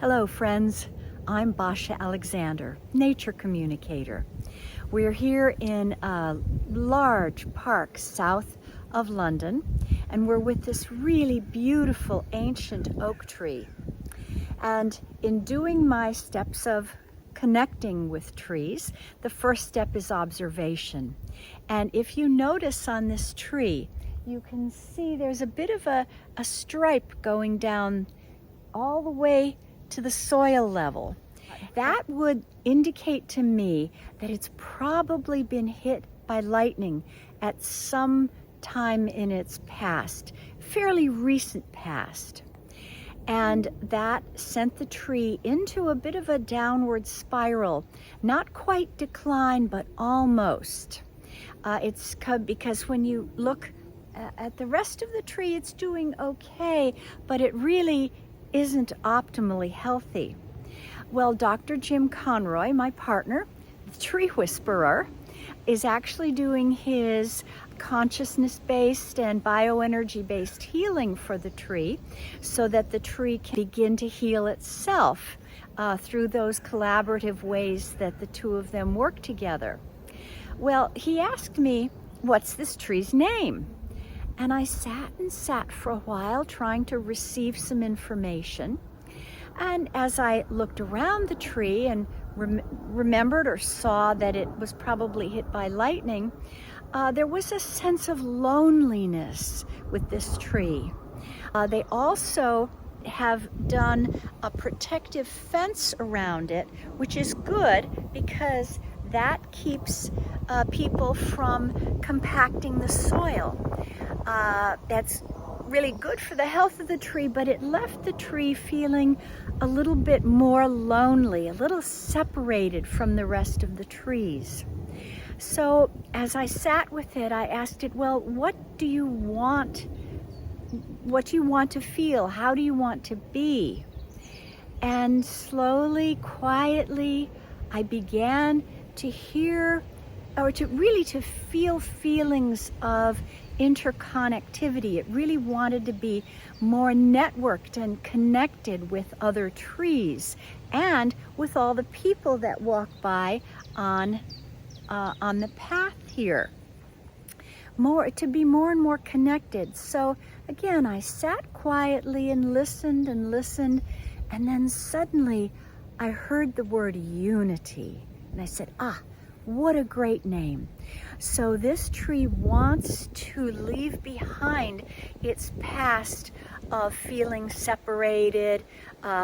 Hello friends, I'm Basia Alexander, nature communicator. We're here in a large park south of London, and we're with this really beautiful ancient oak tree. And in doing my steps of connecting with trees, the first step is observation. And if you notice on this tree, you can see there's a bit of a stripe going down all the way to the soil level. That would indicate to me that it's probably been hit by lightning at some time in its past, fairly recent past. And that sent the tree into a bit of a downward spiral, not quite decline, but almost. It's because when you look at the rest of the tree, it's doing okay, but it really isn't optimally healthy. Well, Dr. Jim Conroy, my partner, the tree whisperer, is actually doing his consciousness-based and bioenergy-based healing for the tree so that the tree can begin to heal itself through those collaborative ways that the two of them work together. Well, he asked me, what's this tree's name? And I sat for a while trying to receive some information. And as I looked around the tree and remembered or saw that it was probably hit by lightning, there was a sense of loneliness with this tree. They also have done a protective fence around it, which is good because that keeps people from compacting the soil. That's really good for the health of the tree, but it left the tree feeling a little bit more lonely, a little separated from the rest of the trees. So as I sat with it, I asked it, well, what do you want to feel? How do you want to be? And slowly, quietly, I began to hear, or to feel feelings of interconnectivity. It really wanted to be more networked and connected with other trees and with all the people that walk by on the path here. To be more and more connected. So again, I sat quietly and listened, and then suddenly I heard the word unity. And I said, what a great name. So this tree wants to leave behind its past of feeling separated,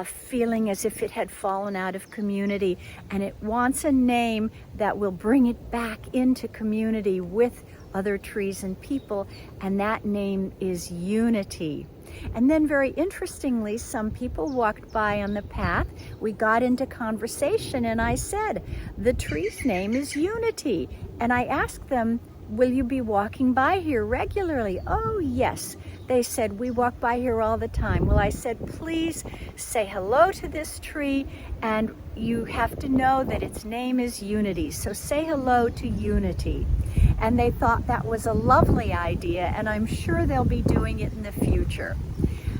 feeling as if it had fallen out of community, and it wants a name that will bring it back into community with other trees and people, and that name is Unity. And then very interestingly, some people walked by on the path. We got into conversation and I said, the tree's name is Unity. And I asked them, will you be walking by here regularly? Oh, yes. They said, we walk by here all the time. Well, I said, please say hello to this tree, and you have to know that its name is Unity. So say hello to Unity. And they thought that was a lovely idea, and I'm sure they'll be doing it in the future.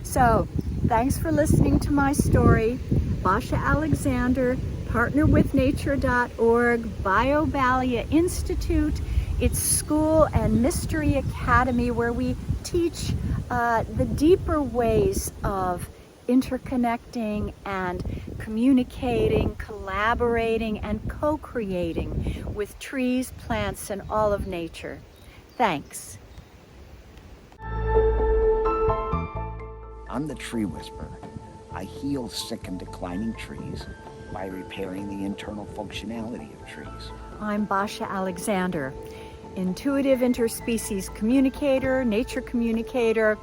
So thanks for listening to my story. Basia Alexander, partner with nature.org, BioBalia Institute, its school and mystery academy where we teach the deeper ways of interconnecting and communicating, collaborating, and co-creating with trees, plants, and all of nature. Thanks. I'm the tree whisperer. I heal sick and declining trees by repairing the internal functionality of trees. I'm Basia Alexander, intuitive interspecies communicator, nature communicator.